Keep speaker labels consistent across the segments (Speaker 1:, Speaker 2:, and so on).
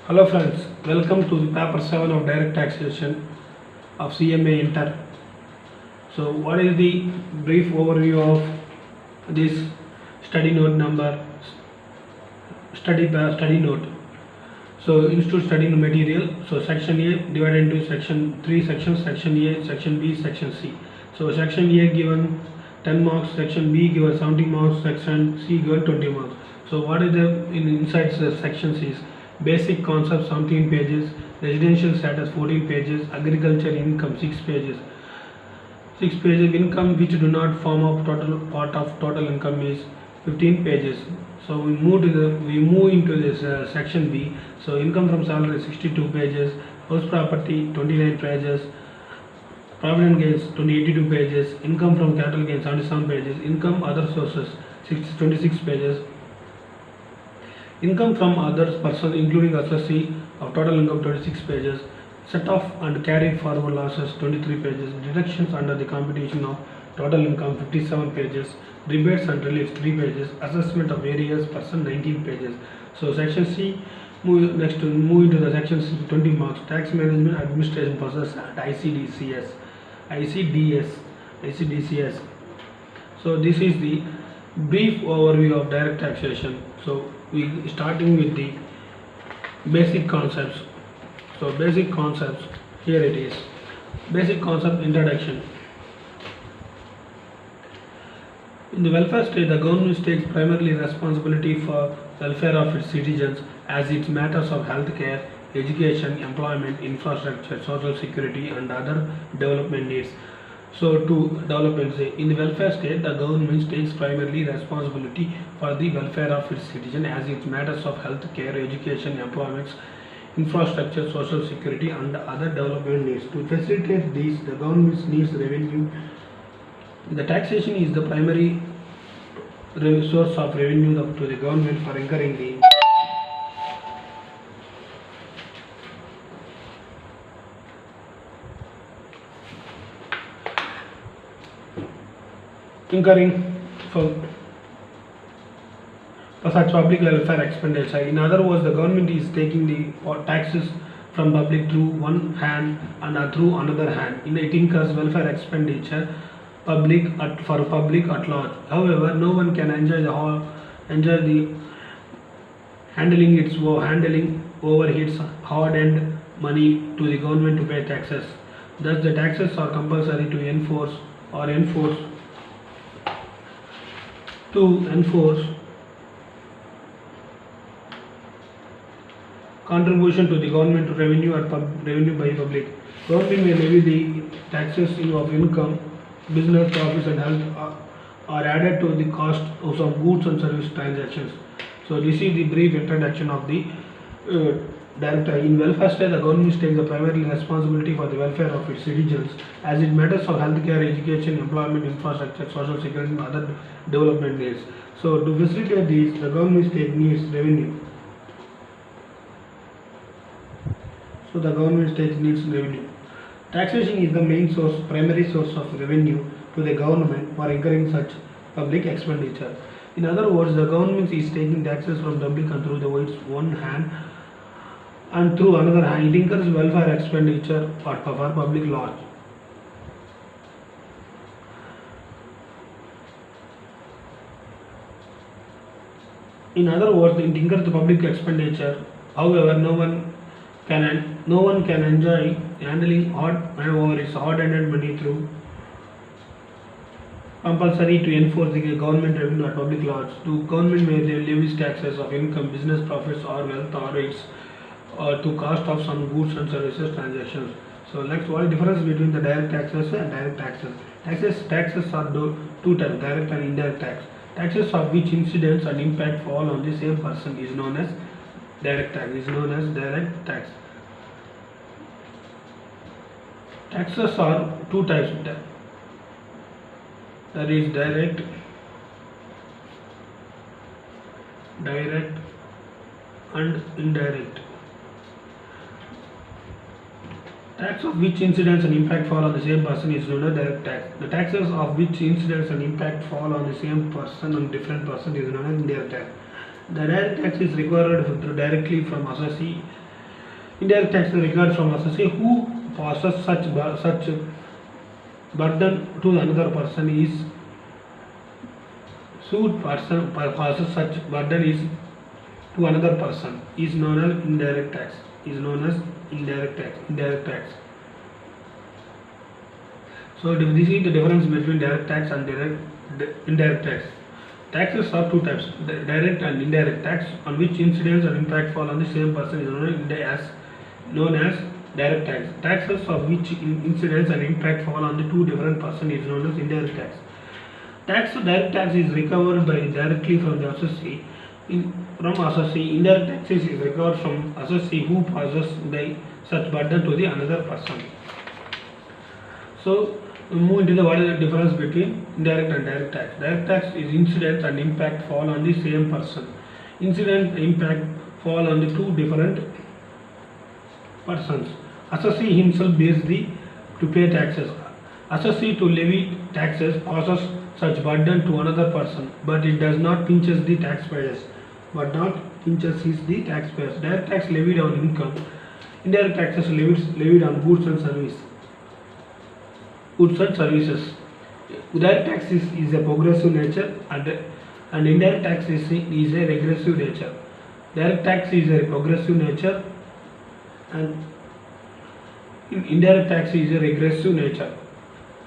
Speaker 1: Hello friends, welcome to the paper 7 of direct taxation of CMA Inter. So what is the brief overview of this study note number study note. So institute study material. So section A divided into section 3 sections, section A, section B, section C. So section A given 10 marks, section B given 70 marks, section C given 20 marks. So what is the inside sections is basic concepts 17 pages, residential status 14 pages, agriculture income 6 pages. 6 pages income which do not form a total part of total income is 15 pages. So we move into this section B. So income from salary 62 pages, house property 29 pages, provident gains 82 pages, income from capital gains 77 pages, income other sources 26 pages, income from other persons including assessee of total income 26 pages, set off and carried forward losses 23 pages, deductions under the computation of total income 57 pages, rebates and reliefs 3 pages, assessment of various person 19 pages. So section C, move into the section C 20 marks, tax management administration process and ICDCS. So this is the brief overview of direct taxation. So we starting with the basic concepts. So basic concepts, here it is. Basic concept introduction. In the welfare state, the government takes primarily responsibility for welfare of its citizens as it matters of health care, education, employment, infrastructure, social security and other development needs. So to development, in the welfare state, the government takes primarily responsibility for the welfare of its citizens as it matters of health care, education, employment, infrastructure, social security and other development needs. To facilitate these, the government needs revenue. The taxation is the primary source of revenue to the government for incurring for such public welfare expenditure. In other words, the government is taking the taxes from public through one hand and through another hand. It incurs welfare expenditure for public at large. However, no one can enjoy the handling over its hard-earned money to the government to pay taxes. Thus, the taxes are compulsory to enforce contribution to the government to revenue by public. Government may levy the taxes of income, business profits and health are added to the cost of some goods and service transactions. So this is the brief introduction of the director. In welfare state, the government takes the primary responsibility for the welfare of its citizens as it matters of healthcare, education, employment, infrastructure, social security and other development needs. So to facilitate these, the government state needs revenue. So the government state needs revenue. Taxation is the primary source of revenue to the government for incurring such public expenditure. In other words, the government is taking taxes from public and through its one hand and through another hand it incurs welfare expenditure for public large. In other words, it incurs the public expenditure. However, no one can enjoy handling over its hard-earned money through compulsory to enforce the government revenue at public large. The government may levy taxes of income, business profits or wealth or its to cost of some goods and services transactions. So next, what is the difference between the direct taxes and direct taxes? Taxes are two types, direct and indirect tax. Taxes of which incidence and impact fall on the same person is known as direct tax. Taxes are two types. That is direct and indirect. Tax of which incidence and impact fall on the same person is known as direct tax. The taxes of which incidence and impact fall on the same person and different person is known as indirect tax. The direct tax is required directly from assessee Indirect tax is recovered from assessee who passes such burden to another person is sued person passes such burden is to another person is known as indirect tax. Is known as indirect tax. Indirect tax. So this is the difference between direct tax and indirect tax. Taxes are two types: direct and indirect tax, on which incidence and impact fall on the same person is known as direct tax. Taxes of which incidence and impact fall on the two different persons is known as indirect tax. Direct tax is recovered directly from the assessee. From assessee, indirect taxes is recovered from assessee who passes such burden to the another person. So we move into the what is the difference between indirect and direct tax. Direct tax is incidence and impact fall on the same person. Incident impact fall on the two different persons. Assessee himself bears to pay taxes. Assessee to levy taxes passes such burden to another person, but it does not pinches the taxpayers. Direct tax levied on income. Indirect taxes levied on goods and services. Direct tax is a progressive nature and indirect tax is a regressive nature. Direct tax is a progressive nature and indirect tax is a regressive nature.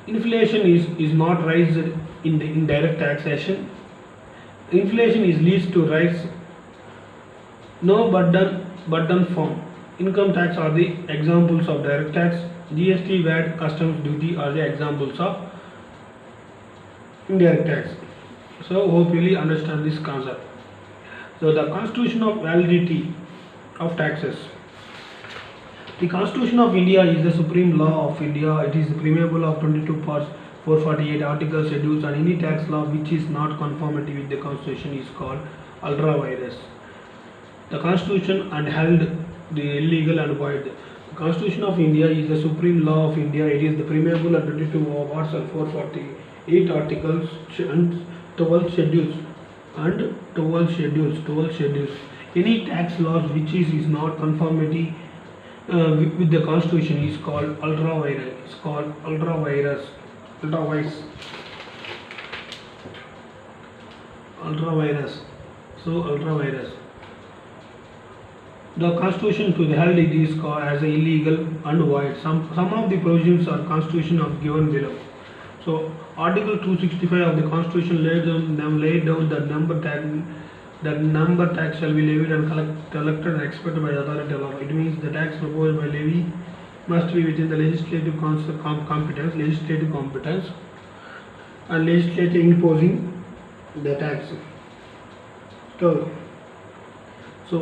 Speaker 1: Inflation is not raised in the indirect taxation. Inflation is leads to rise. No burden form. Income tax are the examples of direct tax. GST, VAT, customs duty are the examples of indirect tax. So hope you really understand this concept. So the constitution of validity of taxes. The Constitution of India is the supreme law of India. It is preamble of 22 parts, 448 articles, schedules, and any tax law which is not conformity with the Constitution is called ultra vires. The Constitution unheld the illegal and void. The Constitution of India is the supreme law of India. It is the preamble of 22 parts and 448 articles and 12 schedules. Any tax laws which is not conformity with the Constitution is called ultra vires. The Constitution to the held it is called as illegal and void. Some of the provisions are Constitution of given below. So Article 265 of the Constitution laid down that number tax shall be levied and collected and expected by the authority of law. It means the tax proposed by levy must be within the legislative competence, and legislature imposing the tax. So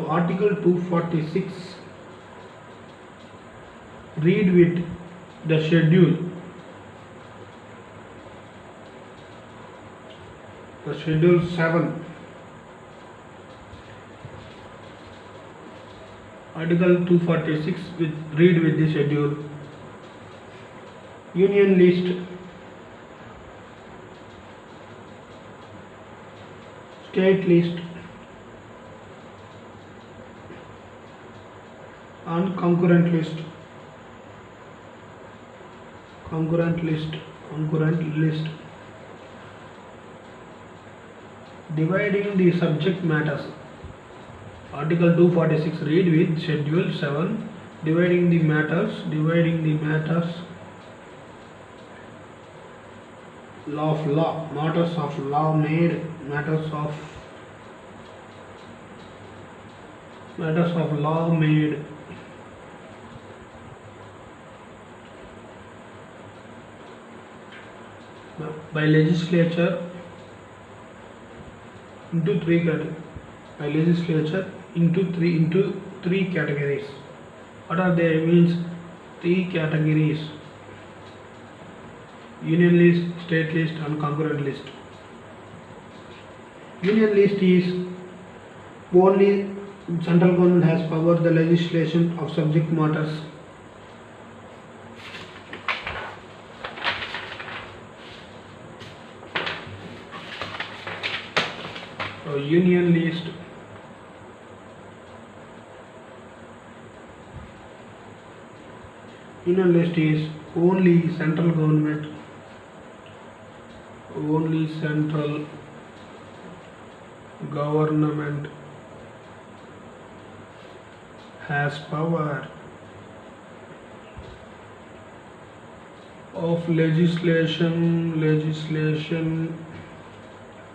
Speaker 1: Article 246, read with the schedule. The Schedule 7. Article 246 read with the schedule. Union list, state list, and concurrent list. Dividing the subject matters. Article 246 read with Schedule 7. Dividing the matters of law, matters of law made, matters of law made, by legislature into three categories. What are they? Means three categories: union list, state list, and concurrent list. Union list is only central government has power the legislation of subject matters. So union list Inner list is only central government, only central government has power of legislation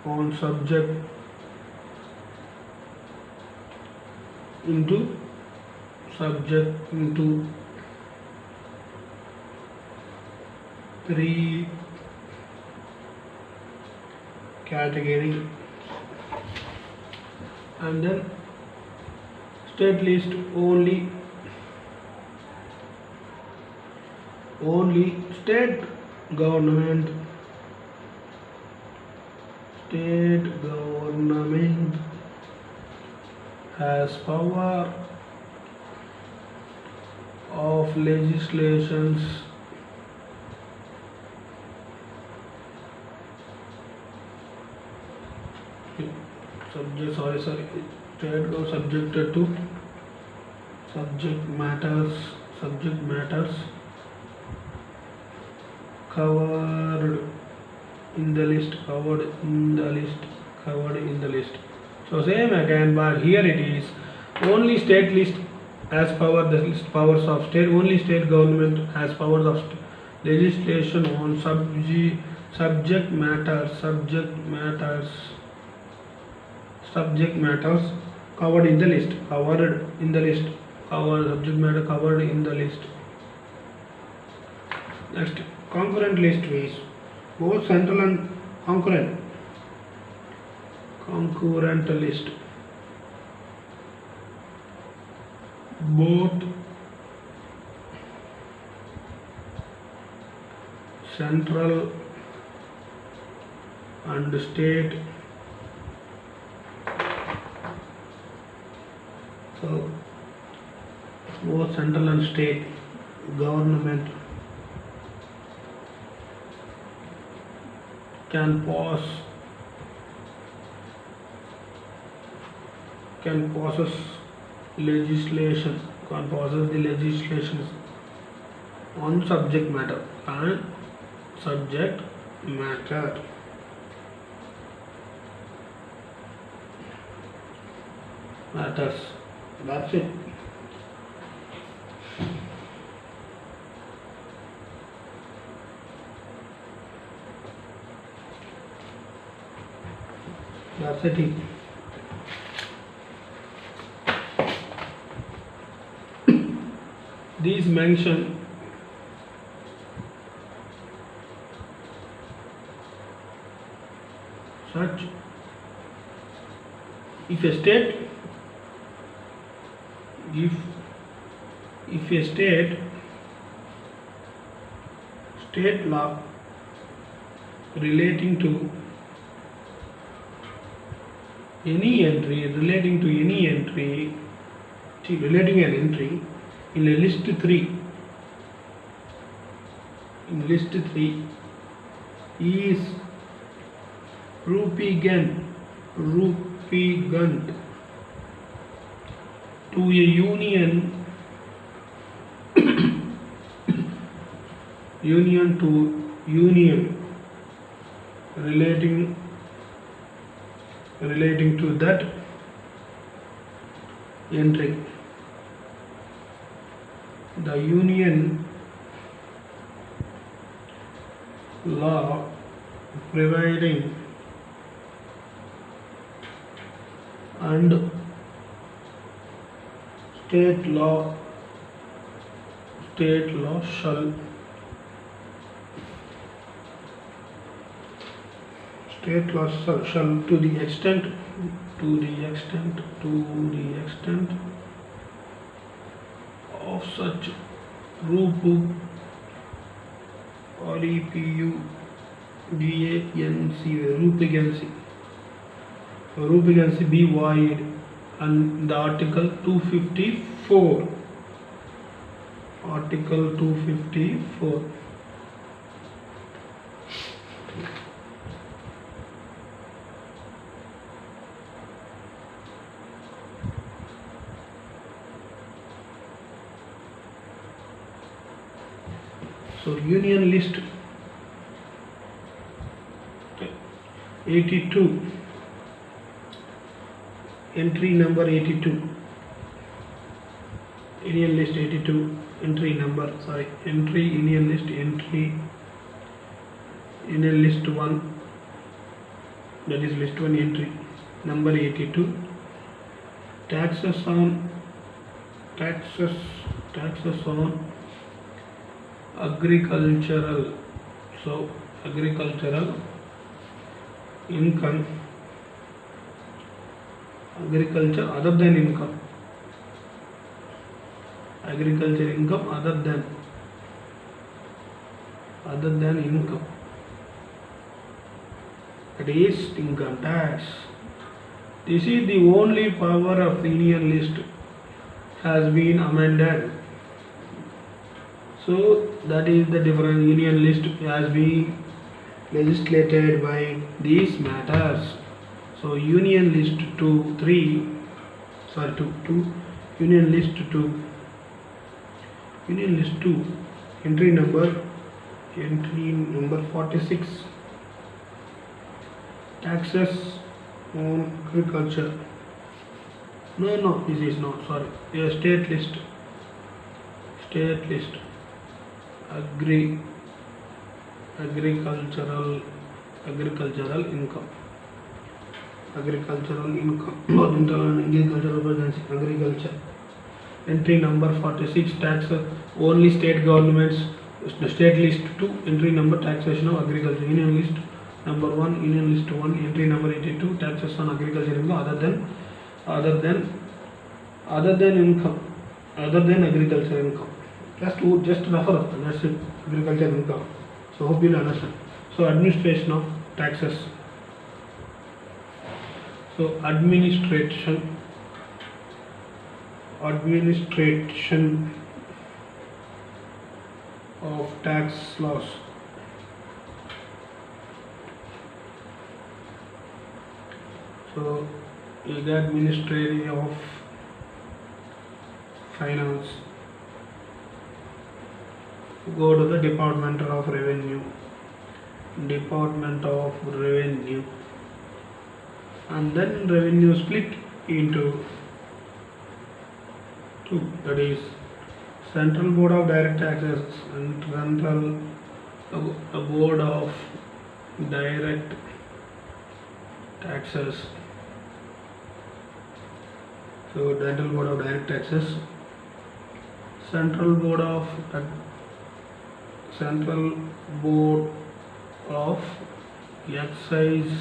Speaker 1: on subject into three category, and then state list only state government has power of legislations subjected to subject matters covered in the list. So same again, but here it is only state list has power, the list powers of state, only state government has powers of legislation on subject matters covered in the list, subject matter covered in the list. Next, concurrent list is both central and concurrent list, both central and state. So both central and state government can possess the legislations on subject matter matters. That's it. That's it. These mention such if a state law relating to any entry in a list 3 is rupigant to a union relating to that entry, the union law providing and state law shall to the extent of such rupigancy be void, and the Article 254. So Union List 82, entry number 82. Union List 82, entry number, entry Union List, entry Union List 1, that is list 1 entry number 82. Taxes on agricultural, so agricultural income, agriculture other than income, agriculture income other than income, that is income tax. This is the only power of the Union List has been amended. So that is the difference. Union List has been legislated by these matters. So Union List 2, Union List 2, Union List 2, entry number 46, taxes on agriculture. No, this is not, sorry, a state list, agricultural income, agriculture, entry number 46, taxes only state governments, the state list 2, entry number taxation of agriculture. Union List number 1, Union List 1, entry number 82, taxes on agriculture income other than income, other than agriculture income. Just refer, that's it, agriculture income. So hope you will understand. So administration of taxes. So administration of tax laws. So you get Ministry of Finance, go to the Department of Revenue, and then revenue split into two, that is Central Board of Direct Taxes and Central Board of Direct Taxes. So Central Board of Direct Taxes, Central Board of Excise,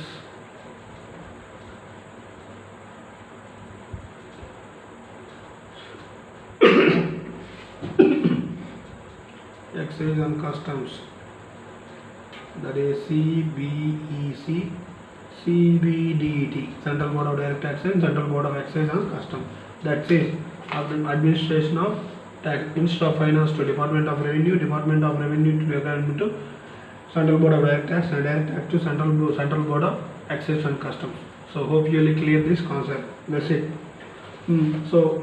Speaker 1: Excise and Customs, that is CBDT, Central Board of Direct Taxes and Central Board of Excise and Customs. That is administration of tax, Ministry of Finance to Department of Revenue, Department of Revenue to Central Board of Direct Tax, and Direct Tax to Central Board of Excise and Customs. So hope you will clear this concept. That's it. So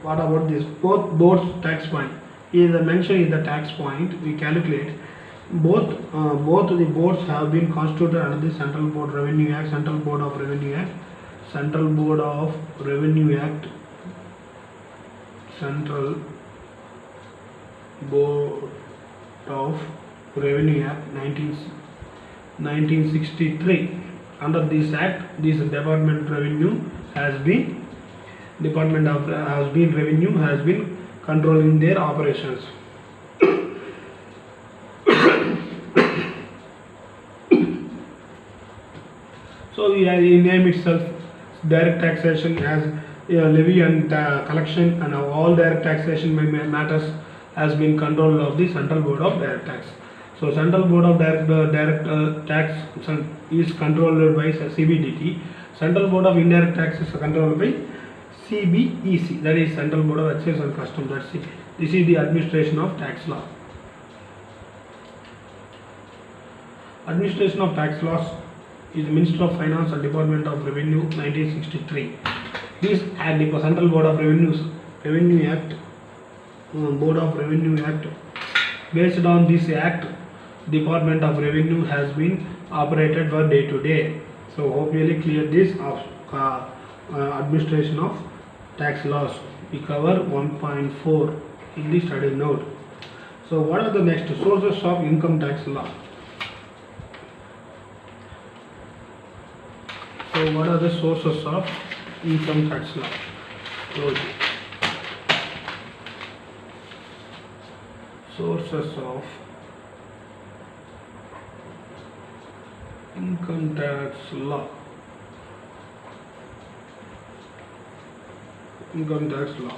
Speaker 1: what about this? Both boards tax point is mentioned in the tax point. We calculate both the boards have been constituted under the Central Board Revenue Act, Central Board of Revenue Act, Central Board of Revenue Act, Central Board of Revenue Act 1963. Under this act, this Department Revenue has been controlling their operations. So in name itself, direct taxation has levy and collection, and all direct taxation matters has been controlled of the Central Board of Direct Tax. So Central Board of Direct Tax is controlled by CBDT. Central Board of Indirect Tax is controlled by CBEC, that is Central Board of Excise and Customs. That's it. This is the administration of tax law. Administration of tax laws is the Ministry of Finance and Department of Revenue 1963. This Act, the Central Board of Revenue Act, Board of Revenue Act Based on this act, Department of Revenue has been operated for day to day. So hope really clear this of administration of tax laws. We cover 1.4 in the study note. So what are the next sources of income tax law? So what are the sources of income tax law? Sources of income tax law. Income tax law.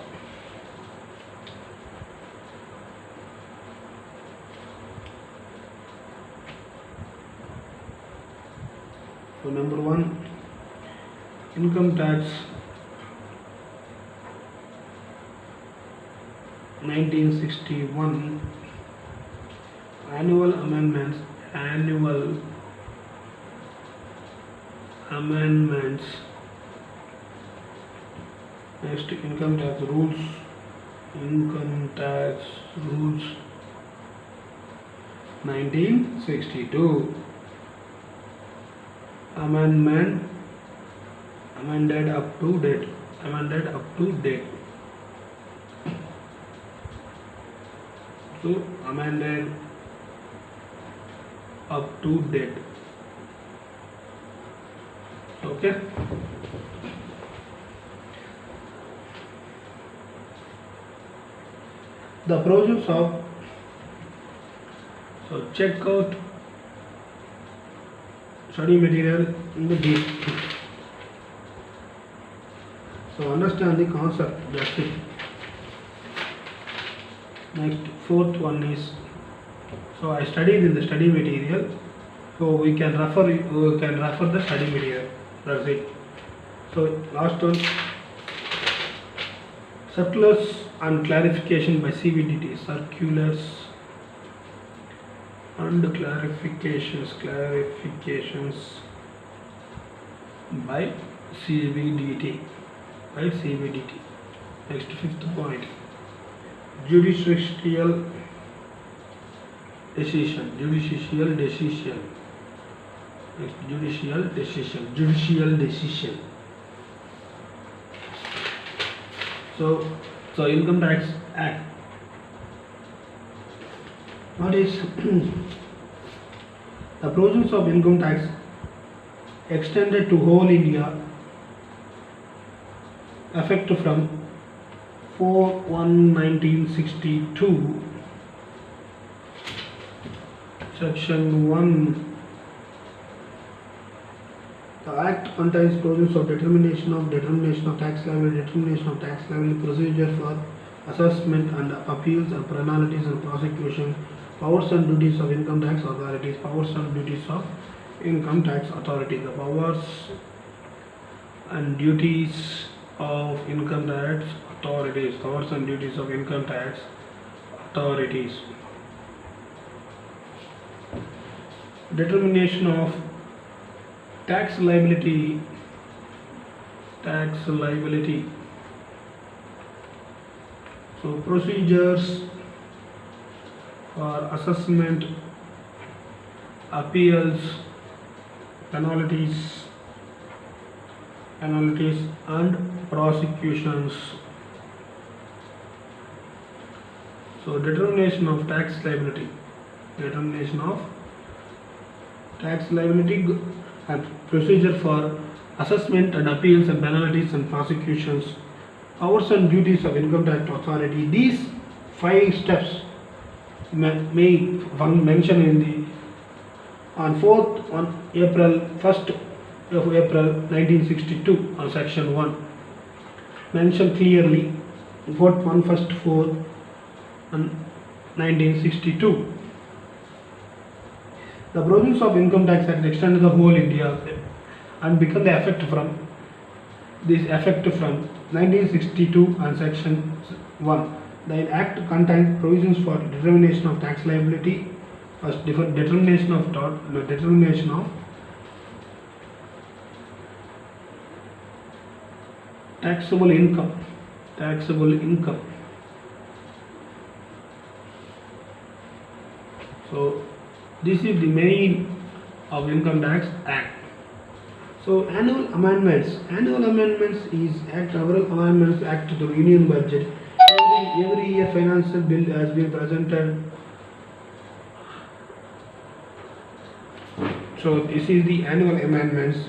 Speaker 1: So number one, income tax 1961 annual amendments. Next, income tax rules. Income tax rules 1962. Amended up to date. So amended up to date. Okay. The provisions of, so check out study material in the deep. So understand the concept, that's it. Next, fourth one is, so I studied in the study material, so we can refer the study material, that's it. So last one, circulars and clarification by CBDT. Circulars and clarifications by CBDT. Next, fifth point, judicial decision. Next, judicial decision. So Income Tax Act. What is the provisions of income tax extended to whole India, effective from 4/1/1962. Section 1. The Act contains provisions of determination of tax liability, procedure for assessment and appeals and penalties and prosecution, powers and duties of income tax authorities. The powers and duties of income tax authorities. Determination of tax liability. So procedures for assessment, appeals, penalties and prosecutions. So determination of tax liability and procedure for assessment and appeals and penalties and prosecutions, powers and duties of income tax authority. These 5 steps may mention in the on 1st of April 1962 on section 1 mentioned clearly, vote 1/1/4 on 1962. The provisions of Income Tax Act extended the whole India and become the effect from 1962 and section 1. The Act contains provisions for determination of tax liability. First, determination of taxable income. So this is the main of Income Tax Act. So annual amendments. Annual amendments is act overall amendments act to the union budget. Every year financial bill has been presented. So this is the annual amendments.